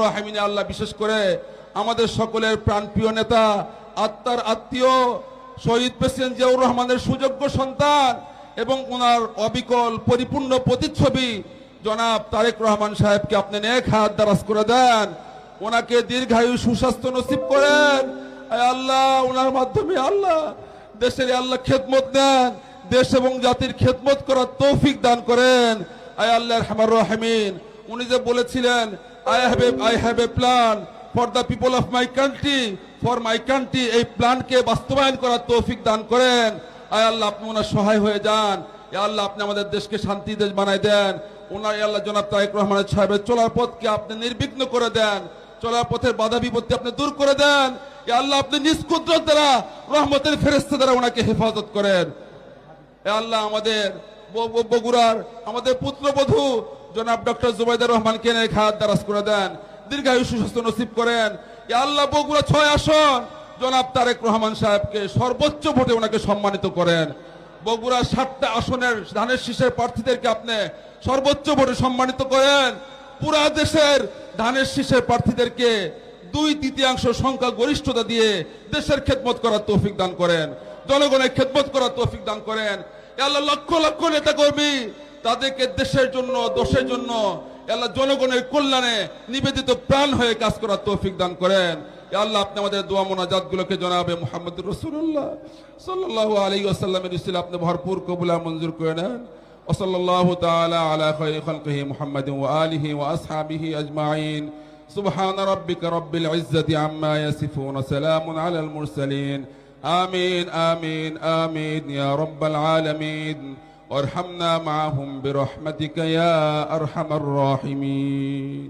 রাহিমিনে আল্লাহ বিশেষ করে আমাদের সকলের প্রাণপ্রিয় নেতা, আত্মার আত্মীয় শহীদ প্রেসিডেন্ট জিয়াউর রহমানের সুযোগ্য সন্তান এবং ওনার অবিকল পরিপূর্ণ প্রতিচ্ছবি জনাব তারেক রহমান সাহেবকে আপনি নেক হাত দারাজ করে দেন, ওনাকে দীর্ঘায়ু সুস্বাস্থ্য নসিব করেন। আল্লাহ ওনার মাধ্যমে আল্লাহ দেশের আল্লাহ খেদমত দেন, দেশ এবং জাতির খেদমত করার তৌফিক দান করেন। আয় আল্লাহ রহমান রহিমিন, উনি যে বলেছিলেন I have a plan for the people of my country, for my country, এই প্ল্যানকে বাস্তবায়ন করার তৌফিক দান করেন। আয় আল্লাহ আপনি ওনার সহায় হয়ে যান। আল্লাহ আপনি আমাদের দেশকে শান্তি দেশ বানাই দেন। ওনার আল্লাহ জনাব তারেক রহমান সাহেবের চলার পথকে আপনি নির্বিঘ্ন করে দেন, চলার পথের বাধা বিপত্তি আপনি দূর করে দেন। আল্লাহ আপনি নিজ কুদরত দ্বারা রহমতের ফেরেশতা দ্বারা ওনাকে হেফাজত করেন। আল্লাহ আমাদের বগুড়ার আমাদের পুত্রবধূ জনাব ডক্টর জুবাইদুর রহমানকে নেক হাত দারাজ করে দেন, দীর্ঘায়ু সুস্বাস্থ্য নসিব করেন। আল্লাহ বগুড়া 6 আসন জনাব তারেক রহমান সাহেবকে সর্বোচ্চ ভোটে ওনাকে সম্মানিত করেন। বগুড়ার 7টা আসনের ধানের শীষের প্রার্থীদেরকে আপনি সর্বোচ্চ ভোটে সম্মানিত করেন। পুরা দেশের ধানের শীষের প্রার্থীদেরকে 2/3 সংখ্যা গরিষ্ঠতা দিয়ে দেশের খেদমত করার তৌফিক দান করেন, জনগণের খেদমত করার তৌফিক দান করেন। আল্লাহ লক্ষ লক্ষ নেতা কর্মী তাদেরকে দেশের জন্য দোষের জন্য আল্লাহ জনগণের কল্যাণে নিবেদিত প্রাণ হয়ে কাজ করার তৌফিক দান করেন। আল্লাহ আপনি আমাদের দোয়া মোনাজাত গুলোকে জনাবে মুহাম্মদুর রাসূলুল্লাহ সাল্লাল্লাহু আলাইহি ওয়াসাল্লামের উসিলা আপনি ভরপুর কবুল আর মঞ্জুর করে নেন। ওয়া সাল্লাল্লাহু তাআলা আলা খায়রি খালকিহি মুহাম্মাদিন ওয়া আলিহি ওয়া আসহাবিহি আজমাইন। সুবহান রাব্বিকা রাব্বিল ইজ্জাতি আম্মা ইয়াসিফুন ওয়া সালামুন আলাল মুরসালিন। আমিন আমিন আমিন ইয়া রাব্বাল আলামিন। وارحمنا معهم برحمتك يا أرحم الراحمين.